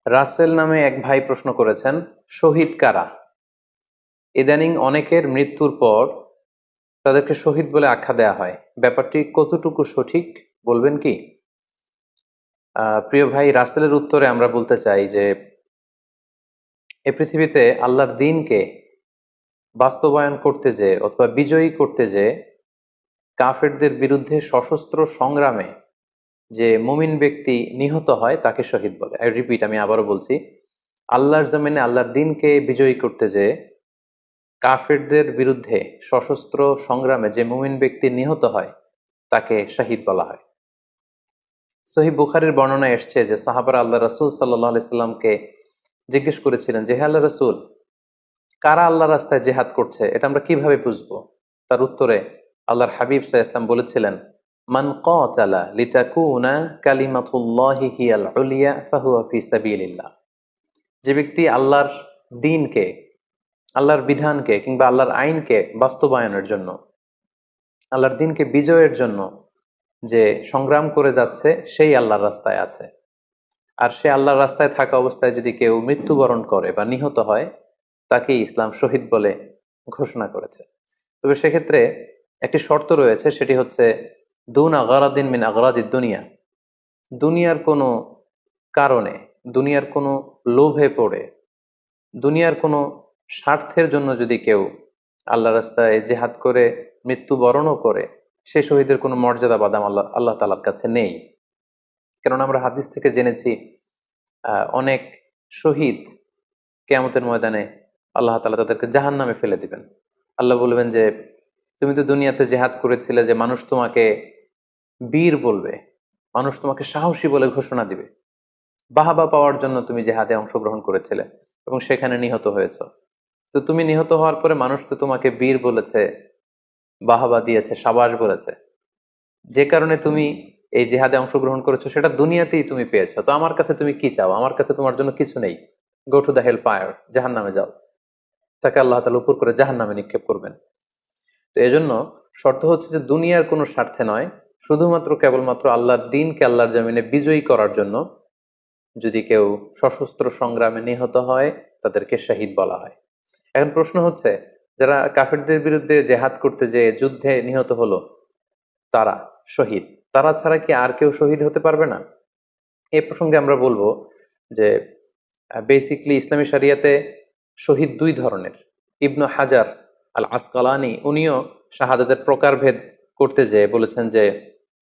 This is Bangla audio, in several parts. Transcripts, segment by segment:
রাসেল নামে এক ভাই প্রশ্ন করেছেন, শহীদ কারা? ইদানিং অনেকের মৃত্যুর পর তাদেরকে শহীদ বলে আখ্যা দেয়া হয়। ব্যাপারটি কতটুকু সঠিক বলবেন কি? প্রিয় ভাই, রাসেলের উত্তরে আমরা বলতে চাই যে এ পৃথিবীতে আল্লাহর দ্বীনকে বাস্তবায়ন করতে যে অথবা বিজয়ী করতে যে কাফেরদের বিরুদ্ধে সশস্ত্র সংগ্রামে যে মুমিন ব্যক্তি নিহত হয় তাকে শহীদ বলে। আই রিপিট, আমি আবারও বলছি, আল্লাহর জমিনে আল্লাহর দ্বীনকে বিজয়ী করতে যে কাফেরদের বিরুদ্ধে সশস্ত্র সংগ্রামে যে মুমিন ব্যক্তি নিহত হয় তাকে শাহিদ বলা হয়। সহিহ বুখারীর বর্ণনায় এসছে যে সাহাবারা আল্লাহ রাসূল সাল্লাল্লাহু আলাইহি সাল্লামকে জিজ্ঞেস করেছিলেন যে, হে আল্লাহ রাসূল, কারা আল্লাহ রাস্তায় জিহাদ করছে এটা আমরা কিভাবে বুঝবো? তার উত্তরে আল্লাহর হাবিব সাল্লাল্লাহু আলাইহি ওয়াসাল্লাম বলেছিলেন, মান কাতালা লিতাকুনা কালিমাতুল্লাহি হিয়াল উলিয়া ফাহুয়া ফি সাবিলিল্লাহ। যে ব্যক্তি আল্লাহর দ্বীনকে, আল্লাহর বিধানকে কিংবা আল্লাহর আইনকে বাস্তবায়নের জন্য, আল্লাহর দ্বীনকে বিজয়ের জন্য যে সংগ্রাম করে যাচ্ছে সেই আল্লাহর রাস্তায় আছে। আর সে আল্লাহর রাস্তায় থাকা অবস্থায় যদি কেউ মৃত্যুবরণ করে বা নিহত হয় তাকে ইসলাম শহীদ বলে ঘোষণা করেছে। তবে সেক্ষেত্রে একটি শর্ত রয়েছে, সেটি হচ্ছে দুন আগারাদিন মিন আগারাদিদ দুনিয়া। দুনিয়ার কোনো কারণে, দুনিয়ার কোনো লোভে পড়ে, দুনিয়ার কোনো স্বার্থের জন্য যদি কেউ আল্লাহ রাস্তায় জেহাদ করে মৃত্যুবরণও করে, সে শহীদের কোনো মর্যাদা বাদাম আল্লাহ তাআলার কাছে নেই। কারণ আমরা হাদিস থেকে জেনেছি অনেক শহীদ কিয়ামতের ময়দানে আল্লাহ তাআলা তাদেরকে জাহান্নামে ফেলে দিবেন। আল্লাহ বলবেন যে, তুমি তো দুনিয়াতে জেহাদ করেছিলে যে মানুষ তোমাকে বীর বলবে, মানুষ তোমাকে সাহসী বলে ঘোষণা দিবে, বাহাবা পাওয়ার জন্য তুমি জেহাদে অংশগ্রহণ করেছিলে এবং সেখানে নিহত হয়েছ। তো তুমি নিহত হওয়ার পরে মানুষ তো তোমাকে বীর বলেছে, বাহাবা দিয়েছে, সাবাস বলেছে, যে কারণে তুমি এই জেহাদে অংশগ্রহণ করেছো সেটা দুনিয়াতেই তুমি পেয়েছো। তো আমার কাছে তুমি কি চাও? আমার কাছে তোমার জন্য কিছু নেই। Go to the hell fire, জাহান নামে যাও। তাকে আল্লাহ তাআলা উপর করে জাহান নামে নিক্ষেপ করবেন। তো এজন্য শর্ত হচ্ছে যে দুনিয়ার কোনো স্বার্থে নয়, শুধুমাত্র কেবলমাত্র আল্লাহর দ্বীনকে আল্লাহর জমিনে বিজয়ী করার জন্য যদি কেউ সশস্ত্র সংগ্রামে নিহত হয় তাদেরকে শহীদ বলা হয়। এখন প্রশ্ন হচ্ছে, যারা কাফেরদের বিরুদ্ধে জেহাদ করতে যে যুদ্ধে নিহত হলো তারা শহীদ, তারা ছাড়া কি আর কেউ শহীদ হতে পারবে না? এই প্রসঙ্গে আমরা বলবো যে বেসিকলি ইসলামী শরিয়াতে শহীদ দুই ধরনের। ইবনু হাজার আল আসকালানি উনিও শাহাদাতের প্রকারভেদ করতে যেয়ে বলেছেন যে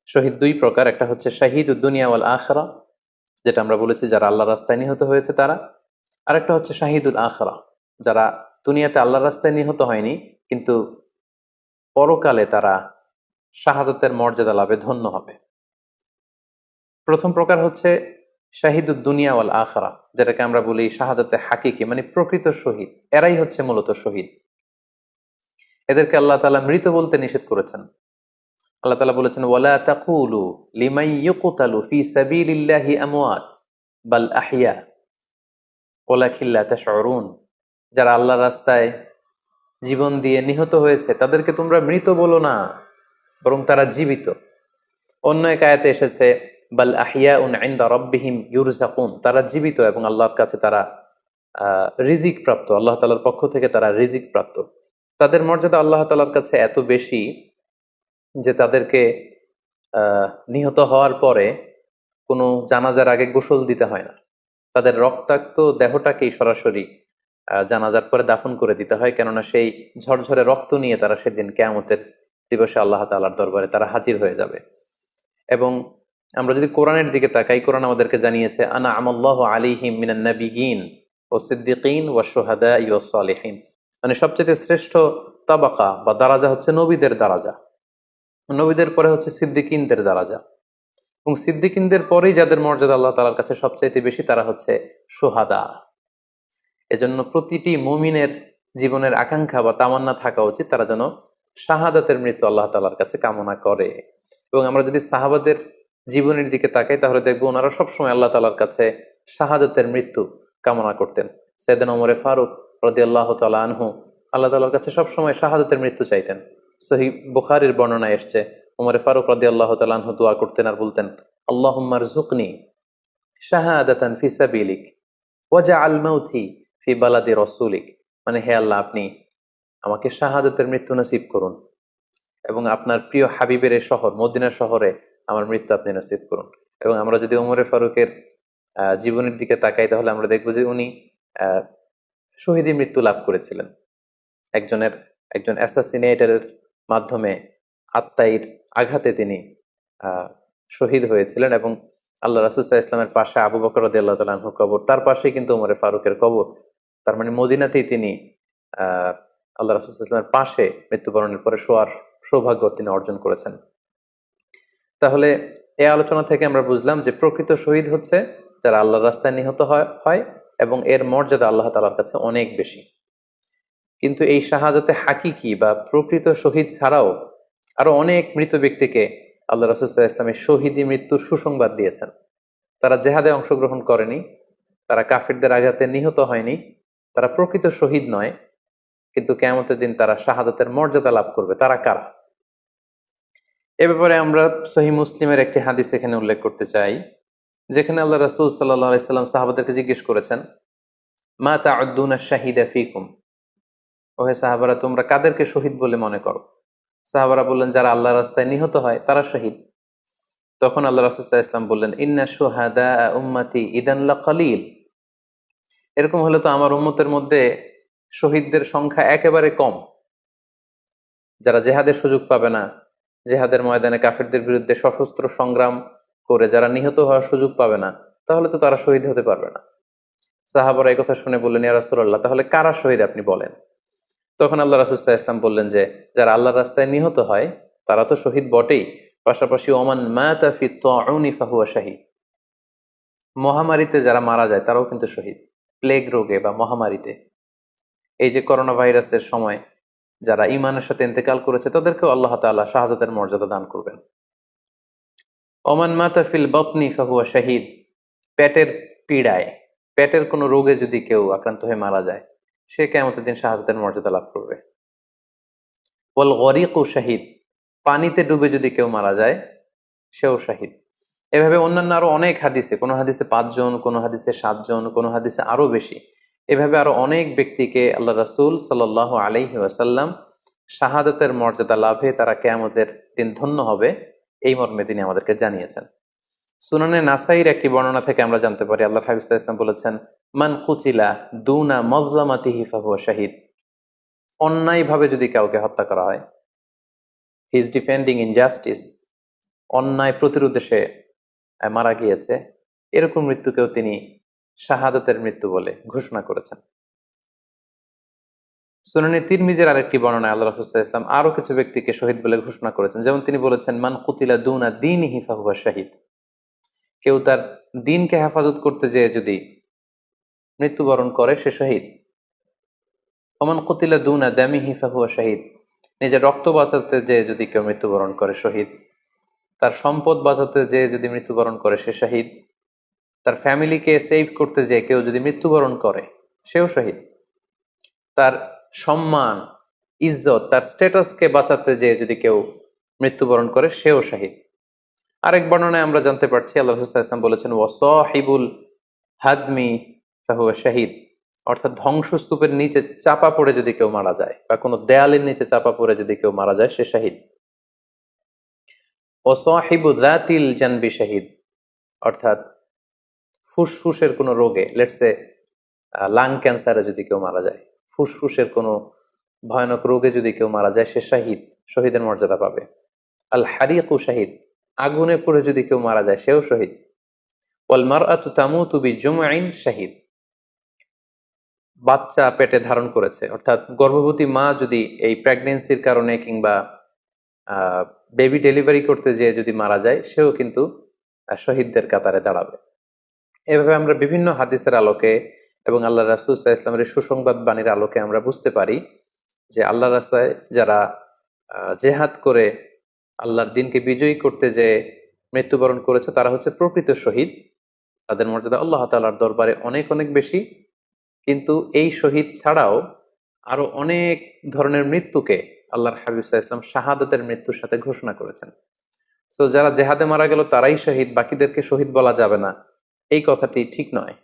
শহীদ দুই প্রকার। একটা হচ্ছে শাহিদ উদ্দুনিয়া ওয়াল আখরা, যেটা আমরা বলেছি যারা আল্লাহ রাস্তায় নিহত হয়েছে তারা। আরেকটা হচ্ছে শাহিদুল আখরা, যারা দুনিয়াতে আল্লাহর রাস্তায় নিহত হয়নি কিন্তু পরকালে তারা শাহাদাতের মর্যাদা লাভে ধন্য হবে। প্রথম প্রকার হচ্ছে শাহিদুদ দুনিয়া ওয়াল আখরা, যেটাকে আমরা বলি শাহাদাতে হাকিকি, মানে প্রকৃত শহীদ। এরাই হচ্ছে মূলত শহীদ। এদেরকে আল্লাহ তাআলা মৃত বলতে নিষেধ করেছেন। আল্লাহ তাআলা বলেছেন, ওয়ালা তাকুলু লিমান ইউকতালু ফি সাবিলিল্লাহি আমওয়াত বাল আহইয়া ওয়ালাকিন লা তাশউরুন। যারা আল্লাহর রাস্তায় জীবন দিয়ে নিহত হয়েছে তাদেরকে তোমরা মৃত বলো না, বরং তারা জীবিত। অন্য এক আয়াতে এসেছে, বাল আহিয়াউন ইনদা রাব্বিহিম ইউরযাকুন, তারা জীবিত এবং আল্লাহর কাছে তারা রিজিক প্রাপ্ত, আল্লাহ তাআলার পক্ষ থেকে তারা রিজিক প্রাপ্ত। তাদের মর্যাদা আল্লাহ তাআলার কাছে এত বেশি যে তাদেরকে নিহত হওয়ার পরে কোনো জানাজার আগে গোসল দিতে হয় না। তাদের রক্তাক্ত দেহটাকেই সরাসরি জানাজার পরে দাফন করে দিতে হয়, কেননা সেই ঝরঝরে রক্ত নিয়ে তারা সেদিন কিয়ামতের দিবসে আল্লাহ তাআলার দরবারে তারা হাজির হয়ে যাবে। এবং আমরা যদি কোরআনের দিকে তাকাই, কোরআন আমাদেরকে জানিয়েছে, আনা আমাল্লাহু আলাইহিম মিনান নাবিয়িন ওয়াস সিদ্দিকিন ওয়াশ শুহাদাই ওয়াস সালিহিন, মানে সবচেয়ে শ্রেষ্ঠ তাবাকা বা দারাজা হচ্ছে নবীদের দারাজা, নবীদের পরে হচ্ছে সিদ্দিকিনদের দারাজা, এবং সিদ্দিকিনদের পরেই যাদের মর্যাদা আল্লাহ তাআলার কাছে সবচাইতে বেশি তারা হচ্ছে শুহাদা। এজন্য প্রতিটি মুমিনের জীবনের আকাঙ্ক্ষা বা তামান্না থাকা উচিত তারা যেন শাহাদাতের মৃত্যু আল্লাহ তাআলার কাছে কামনা করে। এবং আমরা যদি সাহাবাদের জীবনের দিকে তাকাই তাহলে দেখবো ওনারা সবসময় আল্লাহ তাআলার কাছে শাহাদাতের মৃত্যু কামনা করতেন। সাইয়েদনা ওমর ফারুক রাদিয়াল্লাহু তাআলা আনহু আল্লাহ তাআলার কাছে সবসময় শাহাদাতের মৃত্যু চাইতেন। সহিহ বুখারীর বর্ণনায় এসছে, ওমর ফারুক রাদিয়াল্লাহু তাআলা আনহু দোয়া করতেন আর বলতেন, আল্লাহুম্মা রযুকনি শাহাদাতান ফি সাবিলিক ওয়াজআল মাউতি ফি বালাদি রাসূলিক, মানে হে আল্লাহ আপনি আমাকে শাহাদাতের মৃত্যু নসিব করুন এবং আপনার প্রিয় হাবিবের এই শহর মদিনার শহরে আমার মৃত্যু আপনি নসিব করুন। এবং আমরা যদি ওমরে ফারুকের জীবনের দিকে তাকাই তাহলে আমরা দেখবো যে উনি আহ শহীদী মৃত্যু লাভ করেছিলেন। একজন অ্যাসাসিনেটরের মাধ্যমে আত্মাইর আঘাতে তিনি শহীদ হয়েছিলেন এবং আল্লাহ রাসূল সাল্লাল্লাহু আলাইহি ইসলামের পাশে আবু বকর রাদিয়াল্লাহু তাআলা আনহু কবর, তার পাশেই কিন্তু ওমরে ফারুকের কবর। তার মানে মদিনাতেই তিনি আহ আল্লাহ রাসূল সাল্লাল্লাহু আলাইহি ইসলামের পাশে মৃত্যুবরণের পরে শোয়ার সৌভাগ্য তিনি অর্জন করেছেন। তাহলে এই আলোচনা থেকে আমরা বুঝলাম যে প্রকৃত শহীদ হচ্ছে যারা আল্লাহর রাস্তায় নিহত হয় এবং এর মর্যাদা আল্লাহ তাআলার কাছে অনেক বেশি। কিন্তু এই শাহাদাতে হাকিকি বা প্রকৃত শহীদ ছাড়াও আরো অনেক মৃত ব্যক্তিকে আল্লাহ রাসূল সাল্লাল্লাহু আলাইহি ওয়াসাল্লাম শহীদি মৃত্যুর সুসংবাদ দিয়েছেন। তারা জেহাদে অংশগ্রহণ করেনি, তারা কাফিরদের আঘাতে নিহত হয়নি, তারা প্রকৃত শহীদ নয়, কিন্তু কিয়ামতের দিন তারা শাহাদাতের মর্যাদা লাভ করবে। তারা কারা? এ ব্যাপারে আমরা সহিহ মুসলিমের একটি হাদিস এখানে উল্লেখ করতে চাই, যেখানে আল্লাহ রাসূল সাল্লাল্লাহু আলাইহি ওয়াসাল্লাম সাহাবাদেরকে জিজ্ঞেস করেছেন, মা তা'উদ্দুনা শাহিদা ফীকুম, ওহে সাহাবারা তোমরা কাদেরকে শহীদ বলে মনে করো? সাহাবারা বললেন যারা আল্লাহর রাস্তায় নিহত হয় তারা শহীদ। তখন আল্লাহ রাসূল সাল্লাল্লাহু আলাইহি ওয়াসাল্লাম বললেন, ইন্না শুহাদা উম্মতি ইদান লাকালিল, এরকম হলে তো আমার উম্মতের মধ্যে শহীদদের সংখ্যা একেবারে কম। যারা জেহাদের সুযোগ পাবে না, জেহাদের ময়দানে কাফিরদের বিরুদ্ধে সশস্ত্র সংগ্রাম করে যারা নিহত হওয়ার সুযোগ পাবে না, তাহলে তো তারা শহীদ হতে পারবে না। সাহাবারা এই কথা শুনে বললেন, ইয়া রাসূলুল্লাহ তাহলে কারা শহীদ আপনি বলেন। তখন আল্লাহ রাসূল সাল্লাল্লাহু আলাইহি ওয়াসাল্লাম বললেন যে যারা আল্লাহর রাস্তায় নিহত হয় তারা তো শহীদ বটেই, পাশাপাশি ওমান মাতা ফি তাউনি ফাহুয়া শাহীদ, মহামারীতে যারা মারা যায় তারাও কিন্তু শহীদ। প্লেগ রোগে বা মহামারীতে, এই যে করোনা ভাইরাসের সময় যারা ঈমানের সাথে ইন্তেকাল করেছে তাদেরকেও আল্লাহ তাআলা শাহাদাতের মর্যাদা দান করবেন। ওমান মাতা ফিল বাতনি ফাহুয়া শাহীদ, পেটের পীড়ায়, পেটের কোনো রোগে যদি কেউ আক্রান্ত হয়ে মারা যায় সে কিয়ামতের দিন শাহাদাতের মর্যাদা লাভ করবে। ওয়াল গরিকু শাহীদ, পানিতে ডুবে যদি কেউ মারা যায় সেও শাহীদ। এভাবে অন্যান্য আরো অনেক হাদিসে, কোনো হাদিসে 5 জন, কোনো হাদিসে 7 জন, কোনো হাদিসে আরো বেশি, এভাবে আরো অনেক ব্যক্তিকে আল্লাহ রাসূল সাল্লাল্লাহু আলাইহি ওয়াসাল্লাম শাহাদাতের মর্যাদা লাভে তারা কিয়ামতের দিন ধন্য হবে এই মর্মে তিনি আমাদেরকে জানিয়েছেন। সুনানে নাসাইর একটি বর্ণনা থেকে আমরা জানতে পারি আল্লাহর হাবিব সাল্লাল্লাহু আলাইহি ওয়াসাল্লাম বলেছেন, মান কুতিলা দুনা মাজলামাতিহি ফাহুয়া শাহীদ, অন্যায়ভাবে যদি কাউকে হত্যা করা হয়, হি ইজ ডিফেন্ডিং ইনজাস্টিস, অন্যায় প্রতিরোধে সে মারা গিয়েছে, এরকম মৃত্যুকেও তিনি শাহাদাতের মৃত্যু বলে ঘোষণা করেছেন। সুনানে তিরমিজির আরেকটি বর্ণনায় আল্লাহ রাসূল সাল্লাল্লাহু আলাইহি ওয়াসাল্লাম আরো কিছু ব্যক্তিকে শহীদ বলে ঘোষণা করেছেন। যেমন তিনি বলেছেন, মান কুতিলা দুনা দীনিহি ফাহুয়া শাহীদ, কেউ তার দ্বীনকে হেফাজত করতে যেয়ে যদি মৃত্যুবরণ করে সে শহীদ। ওমান কুতিলা দুনা দামিহি ফাহুয়া শাহীদ, নিজের রক্ত বাঁচাতে যেয়ে যদি কেউ মৃত্যুবরণ করে শহীদ। তার সম্পদ বাঁচাতে যেয়ে যদি মৃত্যুবরণ করে সে শহীদ। তার ফ্যামিলিকে সেভ করতে যেয়ে কেউ যদি মৃত্যুবরণ করে সেও শহীদ। তার সম্মান, ইজ্জত, তার স্ট্যাটাসকে বাঁচাতে যেয়ে যদি কেউ মৃত্যুবরণ করে সেও শহীদ। আরেক বর্ণনায় আমরা জানতে পারছি আল্লাহ রাসূল সাল্লাল্লাহু আলাইহি ওয়াসাল্লাম বলেছেন, ওয়াসাহিবুল হাদমি ফাহুয়া শাহীদ, অর্থাৎ ধ্বংসস্তূপের নিচে চাপা পড়ে যদি কেউ মারা যায় বা কোনো দেয়ালের নিচে চাপা পড়ে যদি কেউ মারা যায় সে শহীদ। ওয়াসাহিবু যাতিল জানবি শাহীদ, অর্থাৎ ফুসফুসের কোনো রোগে, লেটস সে লাং ক্যান্সারে যদি কেউ মারা যায়, ফুসফুসের কোনো ভয়ানক রোগে যদি কেউ মারা যায় সে শাহীদ, শহীদের মর্যাদা পাবে। আল হারিকু শাহীদ, আগুনে পড়ে যদি কেউ মারা যায় সেও শহীদ। ওয়াল মারআতু তামুতু বিজুমইন শাহীদ, বাচ্চা পেটে ধারণ করেছে, অর্থাৎ গর্ভবতী মা যদি এই প্রেগন্যান্সির কারণে কিংবা বেবি ডেলিভারি করতে যেয়ে যদি মারা যায় সেও কিন্তু শহীদদের কাতারে দাঁড়াবে। এভাবে আমরা বিভিন্ন হাদিসের আলোকে এবং আল্লাহ রাসূল সাল্লাল্লাহু আলাইহি ওয়াসাল্লামের সুসংবাদ বাণীর আলোকে আমরা বুঝতে পারি যে আল্লাহর রাস্তায় যারা জেহাদ করে আল্লাহর দ্বীনকে বিজয়ী করতে যে মৃত্যুবরণ করেছে তারা হচ্ছে প্রকৃত শহীদ। তাদের মর্যাদা আল্লাহ তাআলার দরবারে অনেক অনেক বেশি। কিন্তু এই শহীদ ছাড়াও আরো অনেক ধরনের মৃত্যুকে আল্লাহর হাবিব সাল্লাল্লাহু আলাইহি ওয়াসাল্লাম শাহাদাতের মৃত্যুর সাথে ঘোষণা করেছেন। সো যারা জেহাদে মারা গেল তারাই শহীদ, বাকিদেরকে শহীদ বলা যাবে না, এই কথাটি ঠিক নয়।